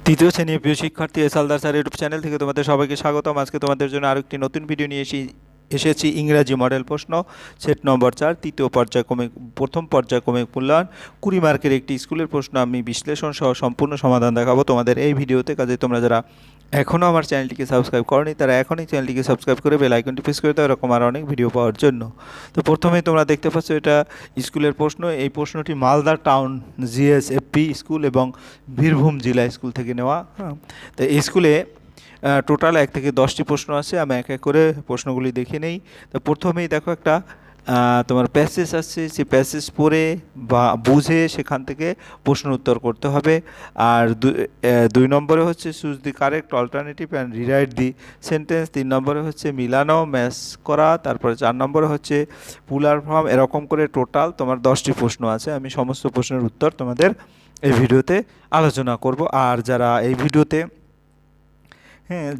তৃতীয় শ্রেণীর প্রিয় শিক্ষার্থী এসালদার স্যার ইউটিউব চ্যানেল থেকে তোমাদের সবাইকে স্বাগতম। আজকে তোমাদের জন্য আরেকটি নতুন ভিডিও নিয়ে এসেছি ইংরাজি মডেল প্রশ্ন সেট নম্বর 4 তৃতীয় পর্যায়ক্রমিক প্রথম পর্যায়ক্রমিক মূল্যায়ন 20 মার্কের একটি স্কুলের প্রশ্ন। আমি বিশ্লেষণ সহ সম্পূর্ণ সমাধান দেখাবো তোমাদের এই ভিডিওতে। কাজে তোমরা যারা এখনও আমার চ্যানেলটিকে সাবস্ক্রাইব করনি তারা এখনই চ্যানেলটিকে সাবস্ক্রাইব করে বেল আইকনটি প্রেস করে দাও এরকম আরও অনেক ভিডিও পাওয়ার জন্য। তো প্রথমেই তোমরা দেখতে পাচ্ছ এটা স্কুলের প্রশ্ন। এই প্রশ্নটি মালদা টাউন জিএসএফপি স্কুল এবং বীরভূম জেলা স্কুল থেকে নেওয়া। তো এই স্কুলে টোটাল 1 থেকে 10টি প্রশ্ন আছে। আমি এক এক করে প্রশ্নগুলি দেখে নেই। তো প্রথমেই দেখো একটা তোমার প্যাসেজ আছে, সেই প্যাসেজ পড়ে বা বুঝে সেখান থেকে প্রশ্ন উত্তর করতে হবে। আর 2 নম্বরে হচ্ছে choose the correct alternative and rewrite the sentence. 3 নম্বরে হচ্ছে মিলানো ম্যাচ করা। তারপরে 4 নম্বরে হচ্ছে পুলার ফর্ম। এরকম করে টোটাল তোমার 10টি প্রশ্ন আছে। আমি সমস্ত প্রশ্নের উত্তর তোমাদের এই ভিডিওতে আলোচনা করব। আর যারা এই ভিডিওতে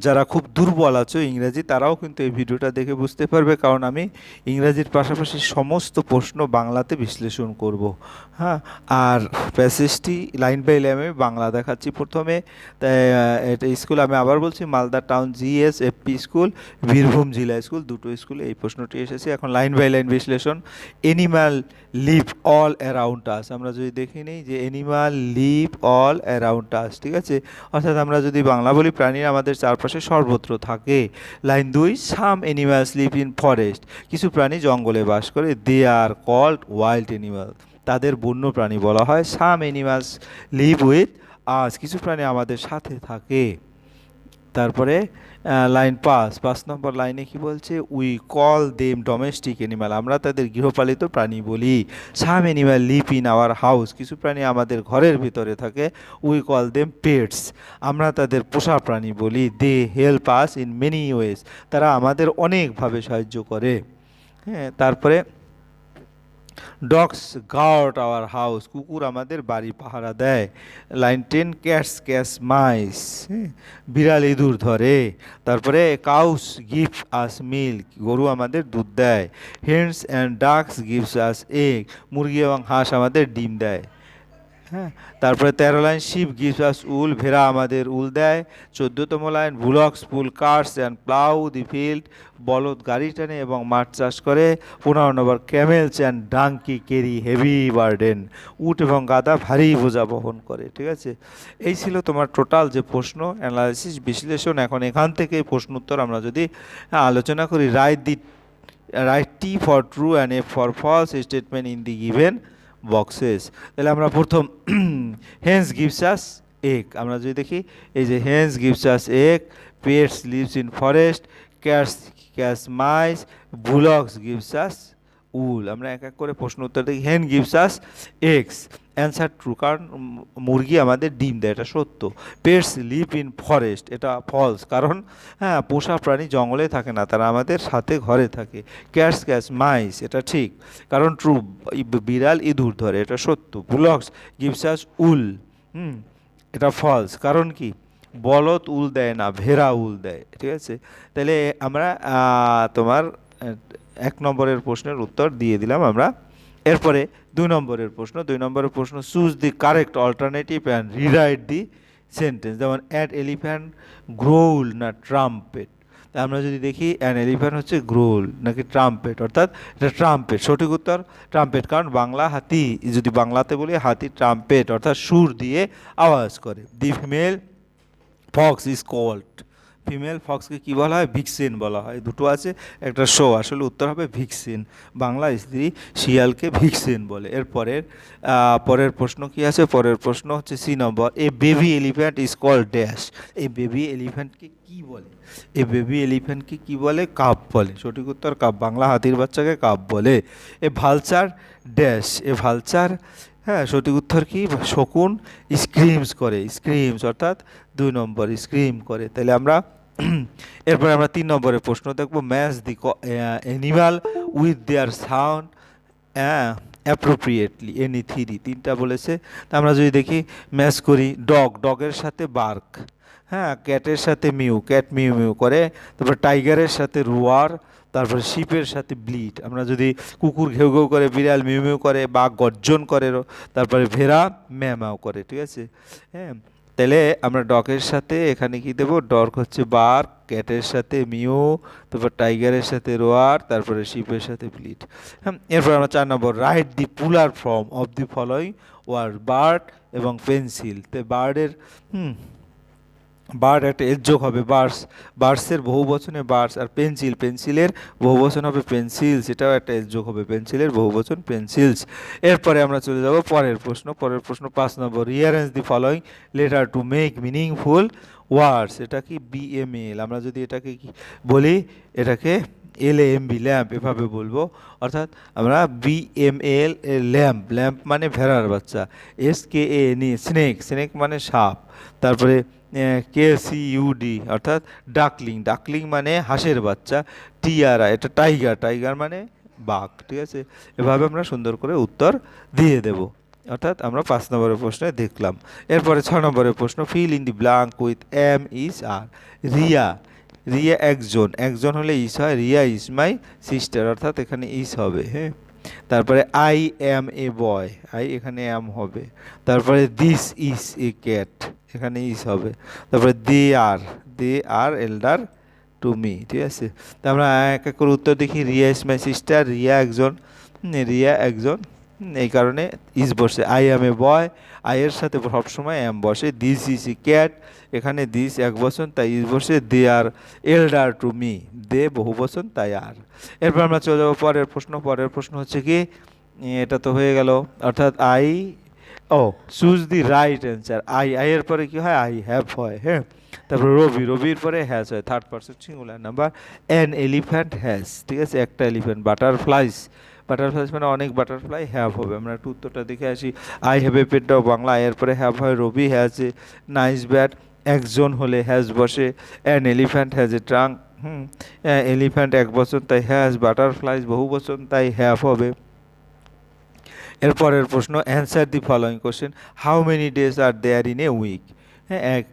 যারা খুব দুর্বল আছো ইংরেজি, তারাও কিন্তু এই ভিডিওটা দেখে বুঝতে পারবে, কারণ আমি ইংরেজির পাশাপাশি সমস্ত প্রশ্ন বাংলাতে বিশ্লেষণ করব। আর প্যাসেজটি লাইন বাই লাইন আমি বাংলা দেখাচ্ছি প্রথমে। তাই এটা স্কুল আমি আবার বলছি, Malda town GSFP school, Birbhum জেলা স্কুল, দুটো স্কুলে এই প্রশ্নটি এসেছে। এখন লাইন বাই লাইন বিশ্লেষণ। Animal live all around us. আমরা যদি দেখে নিই যে animal live all around us, ঠিক আছে, অর্থাৎ আমরা যদি বাংলা বলি প্রাণীরা আমাদের চারপাশে সর্বত্র থাকে। Line 2, some animals live in forest. কিছু প্রাণী জঙ্গলে বাস করে। দে আর কল্ড ওয়াইল্ড অ্যানিমাল। তাদের বন্য প্রাণী বলা হয়। Some animals live with us. কিছু প্রাণী আমাদের সাথে থাকে। তারপরে লাইন 5 নম্বর লাইনে কি বলছে? We call them domestic animal. আমরা তাদের গৃহপালিত প্রাণী বলি। Some animal live in our house. কিছু প্রাণী আমাদের ঘরের ভিতরে থাকে। We call them pets. আমরা তাদের পোষা প্রাণী বলি। They help us in many ways. তারা আমাদের অনেকভাবে সাহায্য করে। তারপরে ডগস গার্ড আওয়ার হাউস। কুকুর আমাদের বাড়ি পাহারা দেয়। Line 10, cats catch mice. বিড়াল ইঁদুর ধরে। তারপরে কাউস গিভ আস মিল্ক। গরু আমাদের দুধ দেয়। Hens and ducks gives us egg. মুরগি এবং হাঁস আমাদের ডিম দেয়। তারপরে 13 line, sheep gives us wool. ভেড়া আমাদের উল দেয়। 14তম line, bullocks pull cars and plough the field. বলদ গাড়ি টানে এবং মাঠ চাষ করে। 15 number, camels and donkey carry heavy burden. উট এবং গাধা ভারী বোঝা বহন করে। ঠিক আছে, এই ছিল তোমার টোটাল যে প্রশ্ন, অ্যানালাইসিস, বিশ্লেষণ। এখন এখান থেকে প্রশ্ন উত্তর আমরা যদি আলোচনা করি। Write T for true and F for false statement in the given boxes. তাহলে আমরা প্রথম হেন্স গিভস আস এগ, আমরা যদি দেখি এই যে hens gives us egg, pets lives in forest, cats catch mice, bullocks gives us wool. আমরা এক এক করে প্রশ্ন উত্তর দেখি। Hen gives us eggs, answer true, কারণ মুরগি আমাদের ডিম দেয়, এটা সত্য। পেটস লিভ ইন ফরেস্ট, এটা ফলস, কারণ পোষা প্রাণী জঙ্গলে থাকে না, তারা আমাদের সাথে ঘরে থাকে। ক্যাটস ক্যাচ মাইস, এটা ঠিক, কারণ ট্রু, বিড়াল ইঁদুর ধরে, এটা সত্য। বুলক্স গিভস আস উল, এটা ফলস, কারণ কি, বলদ উল দেয় না, ভেড়া উল দেয়। ঠিক আছে, তাহলে আমরা তোমার 1 নম্বরের প্রশ্নের উত্তর দিয়ে দিলাম আমরা। এরপরে 2 নম্বরের প্রশ্ন, choose the correct alternative and rewrite the sentence. যেমন অ্যাড এলিফ্যান্ট গ্রোল না ট্রাম্পেট। তা আমরা যদি দেখি অ্যান এলিফ্যান্ট হচ্ছে গ্রোল নাকি ট্রাম্পেট, অর্থাৎ এটা ট্রাম্পেট। সঠিক উত্তর ট্রাম্পেট, কারণ বাংলা হাতি, যদি বাংলাতে বলি হাতি ট্রাম্পেট, অর্থাৎ সুর দিয়ে আওয়াজ করে। The female fox is called. Female ফক্সকে কী বলা হয়? ভিক্সিন বলা হয়। দুটো আছে, একটা শো, আসলে উত্তর হবে ভিক্সিন। বাংলা স্ত্রী শিয়ালকে ভিক্সিন বলে। পরের প্রশ্ন কি আছে? পরের প্রশ্ন হচ্ছে C number, a baby elephant is called dash. এই বেবি এলিফ্যান্টকে কী বলে? এই বেবি এলিফ্যান্টকে কী বলে? কাপ বলে। সঠিক উত্তর কাপ, বাংলা হাতির বাচ্চাকে কাপ বলে। এ ভালচার ড্যাশ। এ ভালচার, সঠিক উত্তর কি? শকুন স্ক্রিমস করে, স্ক্রিমস, অর্থাৎ 2 নম্বর স্ক্রিম করে। তাহলে আমরা এরপরে আমরা 3 নম্বরের প্রশ্ন দেখব। Match the animal with their sound appropriately any three. 3টা বলেছে, তা আমরা যদি দেখি ম্যাচ করি। ডগের সাথে বার্ক, ক্যাটের সাথে মিউ, ক্যাট মিউ মিউ করে। তারপর টাইগারের সাথে রোয়ার। তারপরে শিপের সাথে ব্লিড। আমরা যদি কুকুর ঘেউ ঘেউ করে, বিড়াল মিউ মিউ করে, বাঘ গর্জন করে, তারপরে ভেড়া ম্যাও ম্যাও করে। ঠিক আছে, তাহলে আমরা ডগের সাথে এখানে কি দেবো, ডগ হচ্ছে বার্ক, ক্যাটের সাথে মিউ, তারপর টাইগারের সাথে রোয়ার, তারপরে শিপের সাথে ব্লিট। হ্যাঁ, এরপর আমরা 4 number, write the plural form of the following word, bird এবং পেন্সিল। তো বার্ডের বার্ড একটা এর যোগ হবে বার্ডস, বার্ডসের বহু বচনে বার্ডস, আর পেন্সিল, পেন্সিলের বহু বচন হবে পেন্সিলস, এটাও একটা এর যোগ হবে পেন্সিলের বহু বচন পেন্সিলস। এরপরে আমরা চলে যাব পরের প্রশ্ন। পরের প্রশ্ন 5 number, rearrange the following letter to make meaningful words. এটা কি বিএমএল, আমরা যদি এটাকে কি বলি, এটাকে এলএএমবি ল্যাম্প এভাবে বলবো, অর্থাৎ আমরা বিএমএল ল্যাম্প, ল্যাম্প মানে ভেড়ার বাচ্চা, এসকেএনই স্নেক, স্নেক মানে সাপ, তারপরে কেসিইউডি অর্থাৎ ডাকলিং, ডাকলিং মানে হাঁসের বাচ্চা, টিআরআই এটা টাইগার, টাইগার মানে বাঘ। ঠিক আছে, এভাবে আমরা সুন্দর করে উত্তর দিয়ে দেব। অর্থাৎ আমরা 5 নম্বরের প্রশ্নে দেখলাম। এরপরে 6 নম্বরের প্রশ্ন, fill in the blank with am is are. Riya, Riya একজন, একজন হলে ইস হয়, রিয়া ইজ মাই সিস্টার, অর্থাৎ এখানে ইস হবে। হ্যাঁ, তারপরে I am A boy, I এখানে অ্যাম হবে। তারপরে দিস ইজ এ ক্যাট, এখানে ইজ হবে। তারপরে দে আর এল্ডার টু মি। ঠিক আছে, তা আমরা এক এক করে উত্তর দেখি। Riya is my sister, Riya একজন, রিয়া একজন, এই কারণে ইজ বসে। আই অ্যাম এ বয়, আইয়ের সাথে সবসময় অ্যাম বসে। দিস ইজ এ ক্যাট, এখানে দিস এক বচন তাই ইজ বসে। দে আর এল্ডার টু মি, দে বহু বচন তাই আর। এরপর আমরা চলে যাবো পরের প্রশ্ন। পরের প্রশ্ন হচ্ছে কি, এটা তো হয়ে গেল, অর্থাৎ আই, ও চুজ দি রাইট অ্যান্সার। আইয়ের পরে কি হয়, আই হ্যাভ হয়। হ্যাঁ, তারপর রবি, রবির পরে হ্যাজ হয়, third person singular number. An elephant has, ঠিক আছে, একটা এলিফ্যান্ট। বাটারফ্লাইস, বাটারফ্লাইস মানে অনেক বাটারফ্লাই, হ্যাভ হবে। আমরা একটু উত্তরটা দেখে আসি। I have a pet dog Bangla, আয়ের পরে হ্যাভ হয়। Rabi has a nice bat, একজন হলে হ্যাজ বসে। An elephant has a trunk, elephant এক বচন তাই হ্যাজ, বাটারফ্লাইস বহু বচন তাই হ্যাভ হবে। এরপরের প্রশ্ন, answer the following question, how many days are there in a week. হ্যাঁ, এক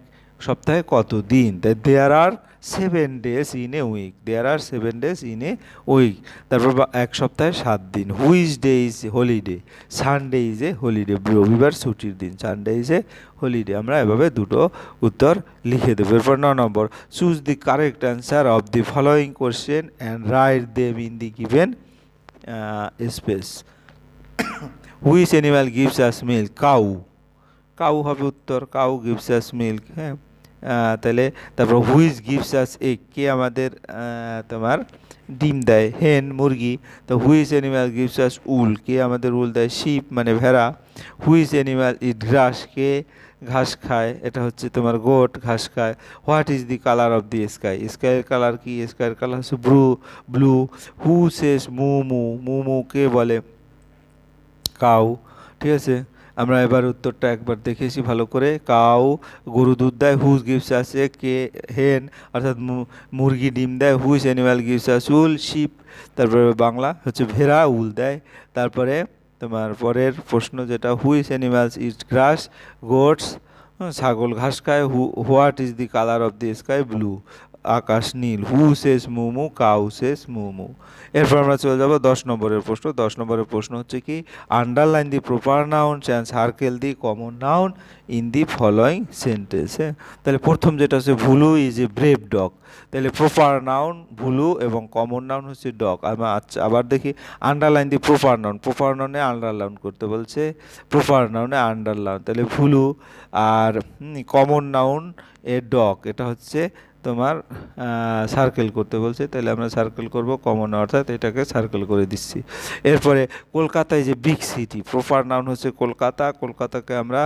সপ্তাহে কত দিন, তাই there are 7 days in a week, there are 7 days in a week. তারপর এক সপ্তাহে 7 দিন। Which day is holiday, Sunday is a holiday, রবিবার ছুটির দিন, সানডে ইজ এ হলিডে। আমরা এভাবে দুটো উত্তর লিখে দেবো। এরপর 9 number, choose the correct answer of the following question and write them in the given space. Which animal gives us milk, cow, cow হবে উত্তর, কাউ গিভস আস মিল্ক। হ্যাঁ, তাহলে তারপর হুইচ গিভস আস এগ, কে আমাদের তোমার ডিম দেয়, হেন মুরগি। তো which animal gives us wool, কে আমাদের উল দেয়, শিপ মানে ভেড়া। হুইচ অ্যানিম্যাল ইট গ্রাস, কে ঘাস খায়, এটা হচ্ছে তোমার গোট, ঘাস খায়। What is the colour of the sky, স্কাইয়ের কালার কি, স্কাইয়ের কালার হচ্ছে ব্লু। হু সেস মু মু, মু মু কে বলে, কাউ। ঠিক আছে, আমরা এবার উত্তরটা একবার দেখেছি ভালো করে। কাউ গরু দুধ দেয়, হুজ গিভস আছে কে হেন, অর্থাৎ মুরগি ডিম দেয়। Which animal gives us wool, sheep. তারপরে বাংলা হচ্ছে ভেড়া উল দেয়। তারপরে তোমার পরের প্রশ্ন যেটা, which animals eat grass, goats, ছাগল ঘাস খায়। What is the colour of the sky, blue, আকাশ নীল। Who says moo moo, cow says moo moo. এরপর আমরা চলে যাব 10 নম্বরের প্রশ্ন। 10 নম্বরের প্রশ্ন হচ্ছে কি, underline the proper nouns and circle the common noun in the following sentence. হ্যাঁ, তাহলে প্রথম যেটা হচ্ছে, Bhulu is a brave dog. তাহলে প্রপার নাউন ভুলু এবং কমন নাউন হচ্ছে ডগ। আচ্ছা আবার দেখি, underline the proper noun, proper নাউনে আন্ডারলাইন করতে বলছে, প্রপার নাউনে আন্ডারলাইন, তাহলে ভুলু। আর কমন নাউন এ ডগ, এটা হচ্ছে তোমার সার্কেল করতে বলছে, তাহলে আমরা সার্কেল করব কমন, অর্থাৎ এটাকে সার্কেল করে দিচ্ছি। এরপরে কলকাতায় যে বিগ সিটি, প্রপার নাউন হচ্ছে কলকাতা, কলকাতাকে আমরা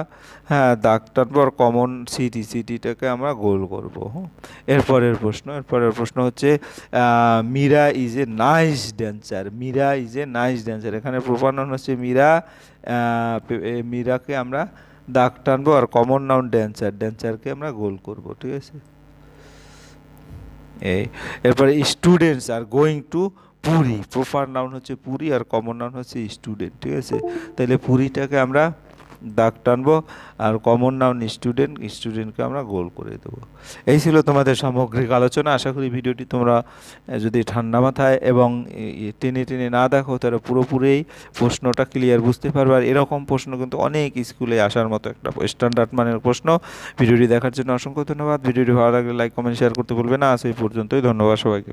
দাগ টানবো, আর কমন সিটি, সিটিটাকে আমরা গোল করব। এরপরের প্রশ্ন হচ্ছে, Meera is a nice dancer, Meera is a nice dancer, এখানে প্রপার নাউন হচ্ছে মীরা, মীরাকে আমরা দাগ টানবো, আর কমন নাউন ড্যান্সার, ড্যান্সারকে আমরা গোল করব। ঠিক আছে, এরপরে students are going to Puri, proper noun হচ্ছে পুরী, আর কমন নাউন হচ্ছে স্টুডেন্ট। ঠিক আছে, তাহলে পুরীটাকে আমরা দাগ টানবো, আর কমন নাউন স্টুডেন্টকে আমরা গোল করে দেবো। এই ছিল তোমাদের সামগ্রিক আলোচনা। আশা করি ভিডিওটি তোমরা যদি ঠান্ডা মাথায় এবং টেনে টেনে না দেখো তাহলে পুরোপুরি প্রশ্নটা ক্লিয়ার বুঝতে পারবে। আর এরকম প্রশ্ন কিন্তু অনেক স্কুলে আসার মতো একটা স্ট্যান্ডার্ড মানের প্রশ্ন। ভিডিওটি দেখার জন্য অসংখ্য ধন্যবাদ। ভিডিওটি ভালো লাগলে লাইক কমেন্ট শেয়ার করতে ভুলবে না। আজ এই পর্যন্তই, ধন্যবাদ সবাইকে।